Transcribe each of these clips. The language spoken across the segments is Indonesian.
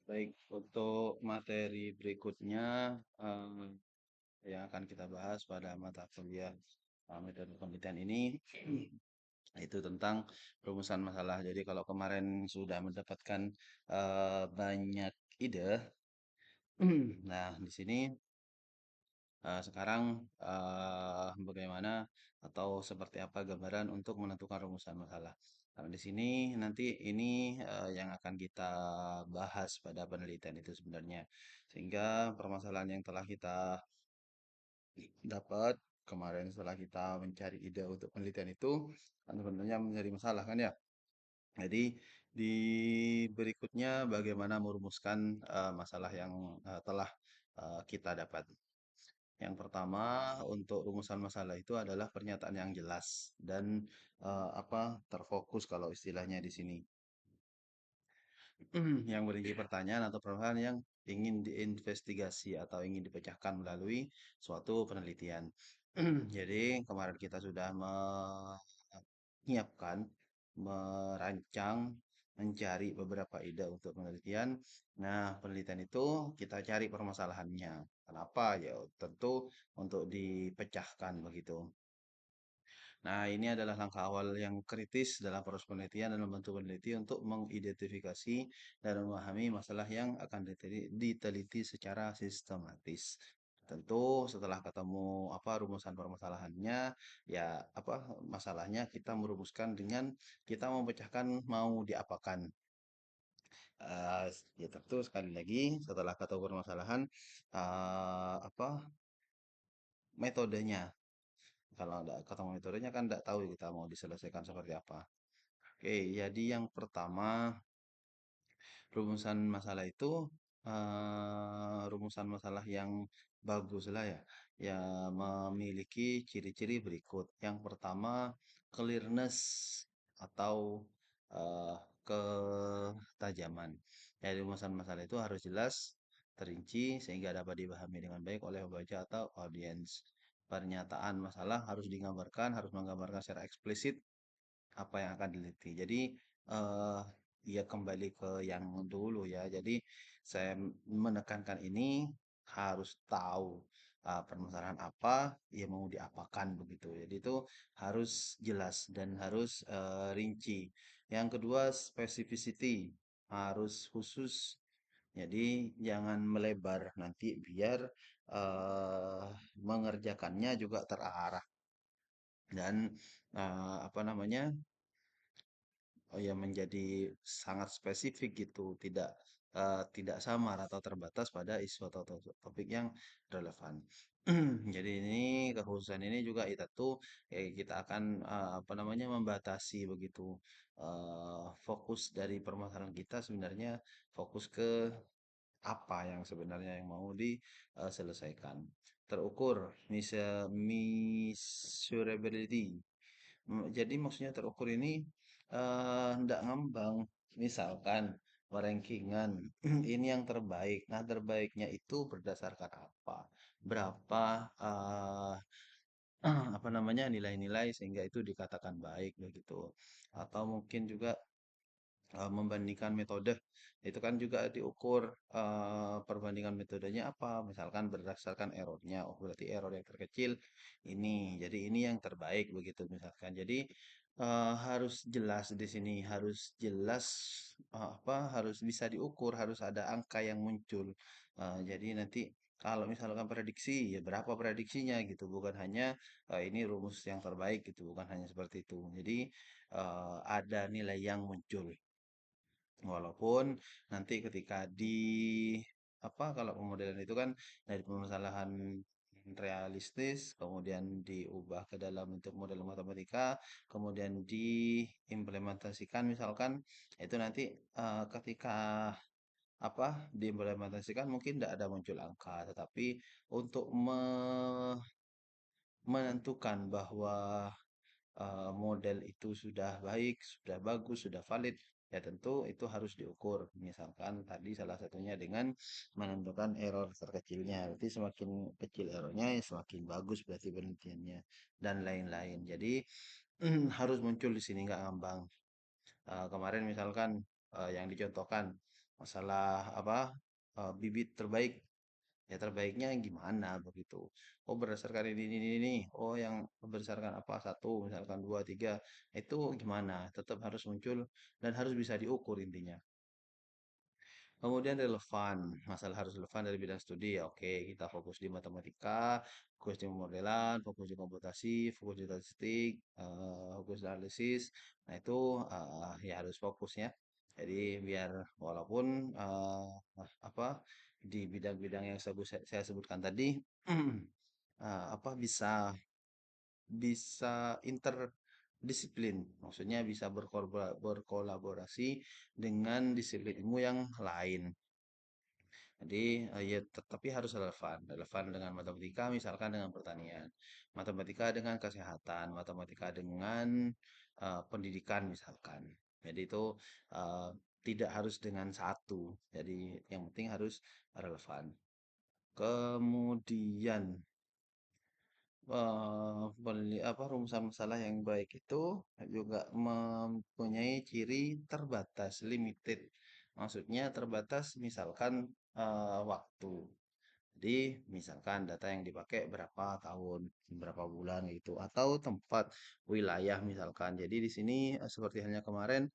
Baik, untuk materi berikutnya eh, yang akan kita bahas pada mata kuliah metode penelitian ini itu tentang rumusan masalah. Jadi kalau kemarin sudah mendapatkan banyak ide, nah di sini sekarang bagaimana atau seperti apa gambaran untuk menentukan rumusan masalah. Nah, di sini nanti ini yang akan kita bahas pada penelitian itu sebenarnya. Sehingga permasalahan yang telah kita dapat kemarin setelah kita mencari ide untuk penelitian itu kan sebenarnya menjadi masalah kan ya. Jadi di berikutnya bagaimana merumuskan masalah yang telah kita dapat. Yang pertama, untuk rumusan masalah itu adalah pernyataan yang jelas dan terfokus kalau istilahnya di sini. Yang berisi pertanyaan atau permasalahan yang ingin diinvestigasi atau ingin dipecahkan melalui suatu penelitian. Jadi kemarin kita sudah menyiapkan, merancang, mencari beberapa ide untuk penelitian. Nah, penelitian itu kita cari permasalahannya. Kenapa? Ya, tentu untuk dipecahkan begitu. Nah, ini adalah langkah awal yang kritis dalam proses penelitian dan membantu peneliti untuk mengidentifikasi dan memahami masalah yang akan diteliti secara sistematis. Tentu setelah ketemu rumusan permasalahannya, ya apa masalahnya kita merumuskan dengan kita memecahkan mau diapakan. Eh, ya tentu sekali lagi setelah ketemu permasalahan metodenya. Kalau nggak ketemu metodenya kan nggak tahu kita mau diselesaikan seperti apa. Oke, jadi yang pertama rumusan masalah itu rumusan masalah yang bagus lah ya, yang memiliki ciri-ciri berikut. Yang pertama clearness atau eh, ketajaman. Jadi rumusan masalah itu harus jelas, terinci sehingga dapat dipahami dengan baik oleh pembaca atau audiens. Pernyataan masalah harus digambarkan, harus menggambarkan secara eksplisit apa yang akan diteliti. Jadi eh ya kembali ke yang dulu ya. Jadi saya menekankan ini harus tahu permasalahan apa yang mau diapakan begitu. Jadi itu harus jelas dan harus rinci. Yang kedua specificity harus khusus. Jadi jangan melebar nanti biar eh mengerjakannya juga terarah dan apa namanya ya menjadi sangat spesifik gitu, tidak samar atau terbatas pada isu atau topik yang relevan. Jadi ini kekhususan ini juga kita tuh kita akan membatasi begitu fokus dari permasalahan kita sebenarnya fokus ke apa yang sebenarnya yang mau diselesaikan. Terukur, measurability. Jadi maksudnya terukur ini ndak ngembang. Misalkan rankingan ini yang terbaik. Nah, terbaiknya itu berdasarkan apa? Berapa nilai-nilai sehingga itu dikatakan baik begitu. Atau mungkin juga membandingkan metode itu kan juga diukur perbandingan metodenya apa misalkan berdasarkan errornya oh berarti error yang terkecil ini jadi ini yang terbaik begitu misalkan jadi harus jelas di sini harus jelas harus bisa diukur harus ada angka yang muncul. Jadi nanti kalau misalkan prediksi ya berapa prediksinya gitu bukan hanya ini rumus yang terbaik gitu bukan hanya seperti itu jadi ada nilai yang muncul. Walaupun nanti ketika kalau pemodelan itu kan dari permasalahan realistis, kemudian diubah ke dalam bentuk model matematika, kemudian diimplementasikan misalkan itu nanti ketika diimplementasikan mungkin tidak ada muncul angka, tetapi untuk menentukan bahwa model itu sudah baik, sudah bagus, sudah valid, ya tentu itu harus diukur. Misalkan tadi salah satunya dengan menentukan error terkecilnya. Berarti semakin kecil errornya, ya semakin bagus berarti penelitiannya dan lain-lain. Jadi harus muncul di sini nggak ngambang. Kemarin misalkan yang dicontohkan masalah apa, bibit terbaik. Ya terbaiknya gimana begitu. Oh berdasarkan ini. Oh yang berdasarkan apa? Satu, misalkan dua, tiga. Itu gimana? Tetap harus muncul dan harus bisa diukur intinya. Kemudian relevan, masalah harus relevan dari bidang studi. Ya, oke, kita fokus di matematika, fokus di modelan, fokus di komputasi, fokus di statistik, fokus di analisis. Nah, itu ya harus fokus ya. Jadi biar walaupun apa di bidang-bidang yang saya sebutkan tadi apa bisa bisa interdisiplin, maksudnya bisa berkolaborasi dengan disiplin ilmu yang lain. Jadi ya tetapi harus relevan, relevan dengan matematika misalkan dengan pertanian, matematika dengan kesehatan, matematika dengan pendidikan misalkan. Jadi itu eh, tidak harus dengan satu. Jadi yang penting harus relevan. Kemudian rumusan masalah yang baik itu juga mempunyai ciri terbatas, limited. Maksudnya terbatas misalkan waktu. Jadi misalkan data yang dipakai berapa tahun, berapa bulan gitu, atau tempat, wilayah misalkan. Jadi di sini seperti halnya kemarin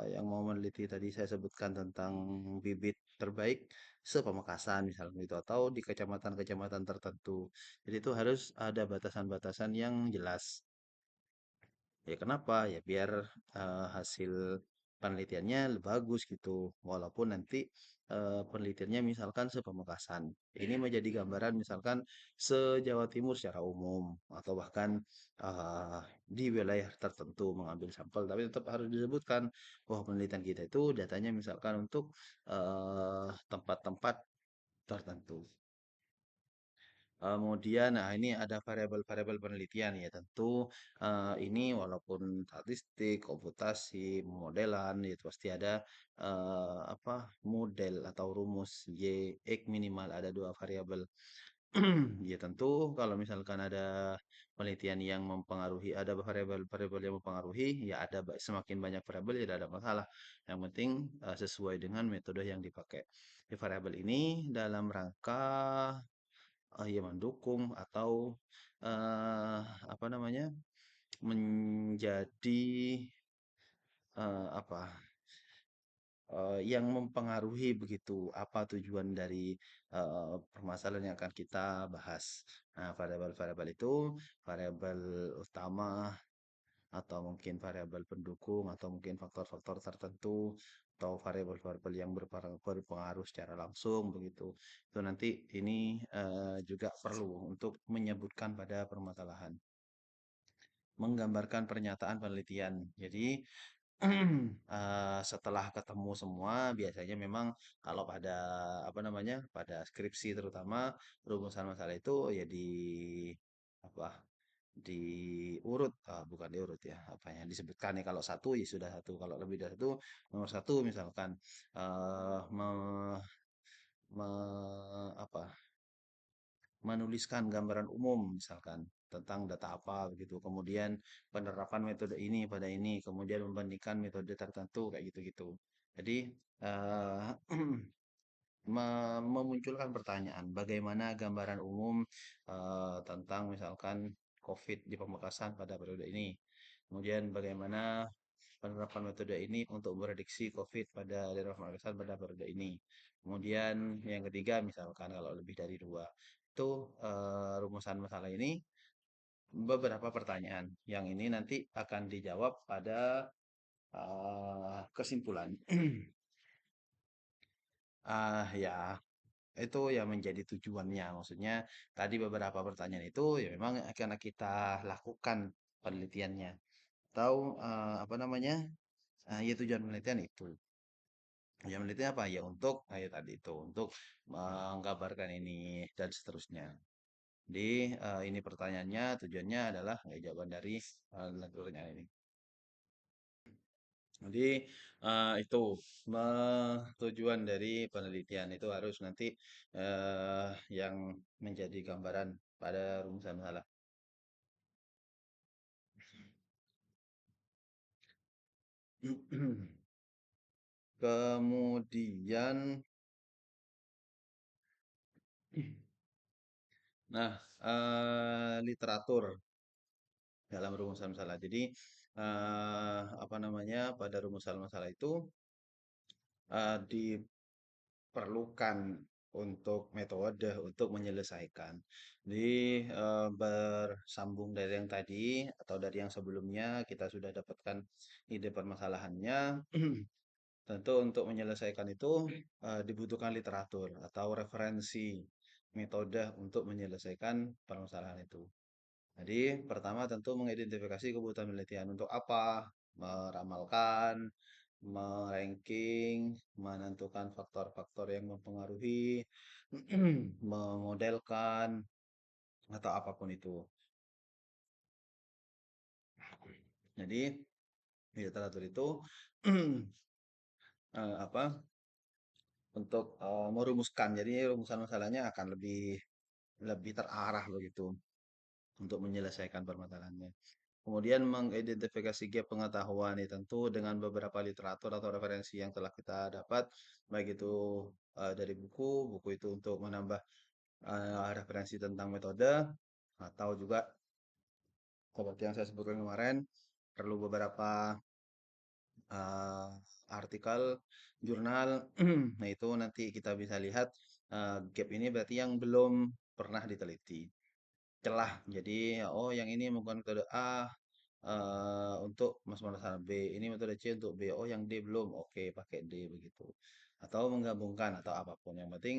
yang mau meneliti tadi saya sebutkan tentang bibit terbaik sepamekasan misalnya gitu, atau di kecamatan-kecamatan tertentu. Jadi itu harus ada batasan-batasan yang jelas. Ya kenapa? Ya biar hasil penelitiannya bagus gitu. Walaupun nanti penelitiannya misalkan sepamekasan. Ini menjadi gambaran misalkan se-Jawa Timur secara umum atau bahkan eh, di wilayah tertentu mengambil sampel. Tapi tetap harus disebutkan bahwa penelitian kita itu datanya misalkan untuk tempat-tempat tertentu. Kemudian, nah ini ada variabel-variabel penelitian ya tentu ini walaupun statistik, komputasi, modelan itu pasti ada apa model atau rumus Y X minimal ada dua variabel. Ya tentu kalau misalkan ada penelitian yang mempengaruhi ada variabel-variabel yang mempengaruhi ya ada semakin banyak variabel ya tidak ada masalah. Yang penting sesuai dengan metode yang dipakai. Di variabel ini dalam rangka ya mendukung atau apa namanya menjadi apa yang mempengaruhi begitu apa tujuan dari permasalahan yang akan kita bahas. Nah, variabel-variabel itu variabel utama atau mungkin variabel pendukung atau mungkin faktor-faktor tertentu atau variabel-variabel yang berpengaruh secara langsung begitu. Itu nanti ini juga perlu untuk menyebutkan pada permasalahan, menggambarkan pernyataan penelitian. Jadi setelah ketemu semua biasanya memang kalau pada apa namanya pada skripsi terutama rumusan masalah itu ya di apa diurut bukan diurut ya apa yang disebutkan ya kalau satu ya sudah satu kalau lebih dari satu nomor satu misalkan eh me, apa menuliskan gambaran umum misalkan tentang data apa begitu kemudian penerapan metode ini pada ini kemudian membandingkan metode tertentu kayak gitu-gitu jadi eh, memunculkan pertanyaan bagaimana gambaran umum tentang misalkan COVID di Pamekasan pada periode ini kemudian bagaimana penerapan metode ini untuk memprediksi COVID pada daerah Pamekasan pada periode ini. Kemudian yang ketiga misalkan kalau lebih dari dua itu rumusan masalah ini beberapa pertanyaan yang ini nanti akan dijawab pada kesimpulan. Ya itu yang menjadi tujuannya. Maksudnya tadi beberapa pertanyaan itu ya memang akan kita lakukan penelitiannya. Atau apa namanya? Ya tujuan penelitian itu. Tujuan penelitian apa? Ya untuk kayak tadi itu untuk menggambarkan ini dan seterusnya. Jadi ini pertanyaannya tujuannya adalah ya, jawaban dari pertanyaan ini. Jadi itu tujuan dari penelitian itu harus nanti yang menjadi gambaran pada rumusan masalah. Kemudian, nah, literatur dalam rumusan masalah. Jadi, apa namanya, pada rumusan masalah itu diperlukan untuk metode untuk menyelesaikan. Jadi, bersambung dari yang tadi atau dari yang sebelumnya kita sudah dapatkan ide permasalahannya. Tentu untuk menyelesaikan itu dibutuhkan literatur atau referensi metode untuk menyelesaikan permasalahan itu. Jadi, pertama tentu mengidentifikasi kebutuhan penelitian untuk apa, meramalkan, meranking, menentukan faktor-faktor yang mempengaruhi, memodelkan, atau apapun itu. Jadi, literatur itu apa untuk merumuskan. Jadi, rumusan masalahnya akan lebih lebih terarah begitu untuk menyelesaikan permasalahannya. Kemudian mengidentifikasi gap pengetahuan ini tentu dengan beberapa literatur atau referensi yang telah kita dapat, baik itu dari buku, buku itu untuk menambah referensi tentang metode, atau juga seperti yang saya sebutkan kemarin, perlu beberapa eh, artikel, jurnal. Nah, itu nanti kita bisa lihat gap ini berarti yang belum pernah diteliti. Celah. Jadi, oh yang ini menggunakan metode A untuk masalah B, ini metode C untuk B. Oh, yang D belum. Oke, pakai D begitu. Atau menggabungkan atau apapun. Yang penting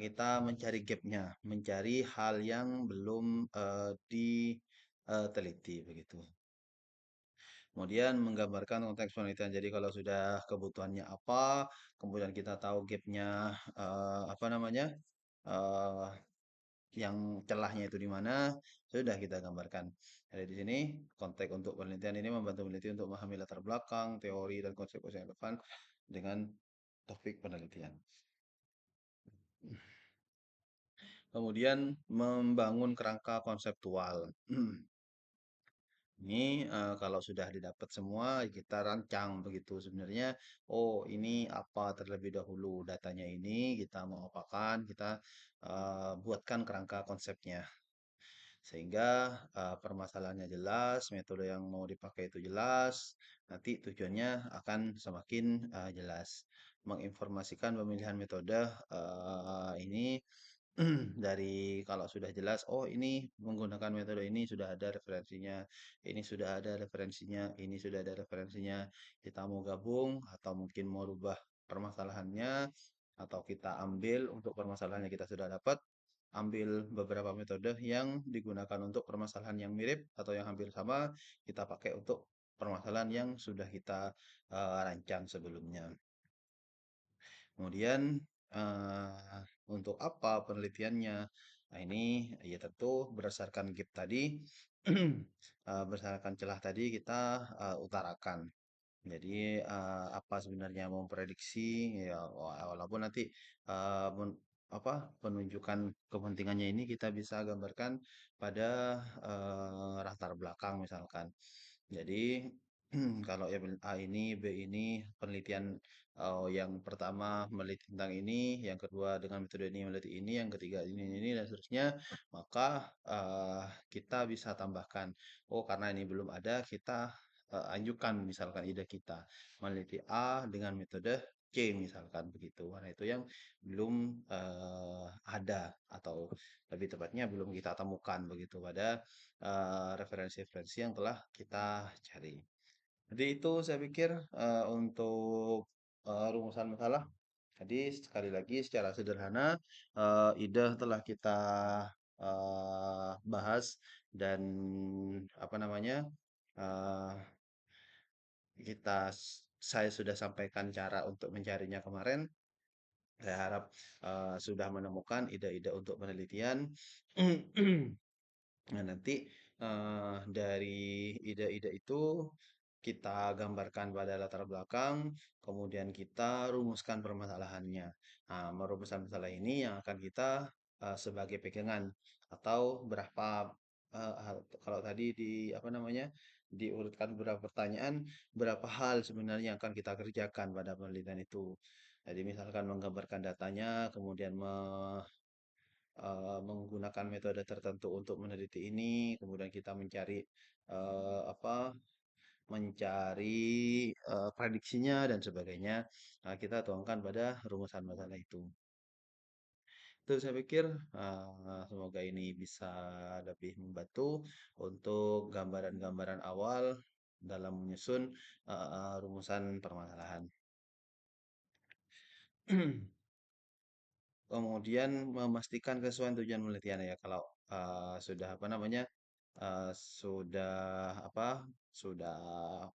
kita mencari gapnya, mencari hal yang belum diteliti begitu. Kemudian menggambarkan konteks penelitian. Jadi kalau sudah kebutuhannya apa, kemudian kita tahu gapnya apa namanya, eh, yang celahnya itu di mana, sudah kita gambarkan. Jadi di sini konteks untuk penelitian ini membantu peneliti untuk memahami latar belakang, teori dan konsep-konsep yang relevan dengan topik penelitian. Kemudian membangun kerangka konseptual. Ini kalau sudah didapat semua kita rancang begitu sebenarnya. Oh, ini apa terlebih dahulu datanya ini kita mau apakan, kita buatkan kerangka konsepnya. Sehingga permasalahannya jelas, metode yang mau dipakai itu jelas, nanti tujuannya akan semakin jelas. Menginformasikan pemilihan metode ini dari kalau sudah jelas, oh ini menggunakan metode ini sudah ada referensinya, ini sudah ada referensinya, ini sudah ada referensinya. Kita mau gabung atau mungkin mau rubah permasalahannya atau kita ambil untuk permasalahan yang kita sudah dapat, ambil beberapa metode yang digunakan untuk permasalahan yang mirip atau yang hampir sama, kita pakai untuk permasalahan yang sudah kita rancang sebelumnya. Kemudian untuk apa penelitiannya? Nah, ini ya tentu berdasarkan gap tadi, berdasarkan celah tadi kita utarakan. Jadi apa sebenarnya mau prediksi ya walaupun nanti apa penunjukan kepentingannya ini kita bisa gambarkan pada latar belakang misalkan. Jadi kalau ya A ini, B ini penelitian yang pertama meneliti tentang ini, yang kedua dengan metode ini meneliti ini, yang ketiga ini dan seterusnya, maka kita bisa tambahkan, oh karena ini belum ada, kita ajukan misalkan ide kita meneliti A dengan metode C misalkan begitu. Karena itu yang belum ada atau lebih tepatnya belum kita temukan begitu pada referensi-referensi yang telah kita cari. Jadi itu saya pikir untuk rumusan masalah. Jadi sekali lagi secara sederhana ide telah kita bahas dan apa namanya eh, saya sudah sampaikan cara untuk mencarinya kemarin. Saya harap sudah menemukan ide-ide untuk penelitian. Nah, nanti dari ide-ide itu kita gambarkan pada latar belakang, kemudian kita rumuskan permasalahannya. Nah, merumuskan masalah ini yang akan kita sebagai pegangan atau berapa kalau tadi di apa namanya diurutkan beberapa pertanyaan, berapa hal sebenarnya yang akan kita kerjakan pada penelitian itu. Jadi misalkan menggambarkan datanya, kemudian menggunakan metode tertentu untuk meneliti ini, kemudian kita mencari apa mencari prediksinya dan sebagainya. Nah, kita tuangkan pada rumusan masalah itu. Itu saya pikir semoga ini bisa lebih membantu untuk gambaran-gambaran awal dalam menyusun rumusan permasalahan. Kemudian memastikan kesesuaian tujuan penelitian ya. Kalau sudah apa namanya sudah apa sudah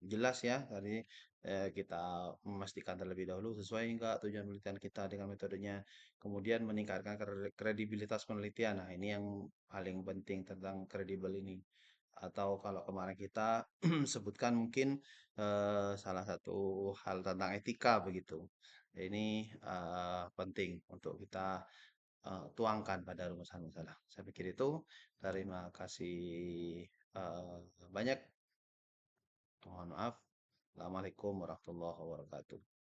jelas ya tadi kita memastikan terlebih dahulu sesuai enggak tujuan penelitian kita dengan metodenya. Kemudian meningkatkan kredibilitas penelitian. Nah, ini yang paling penting tentang kredibel ini. Atau kalau kemarin kita sebutkan mungkin salah satu hal tentang etika begitu. Ini penting untuk kita tuangkan pada rumusan masalah. Saya pikir itu. Terima kasih banyak. Mohon maaf. Assalamualaikum warahmatullahi wabarakatuh.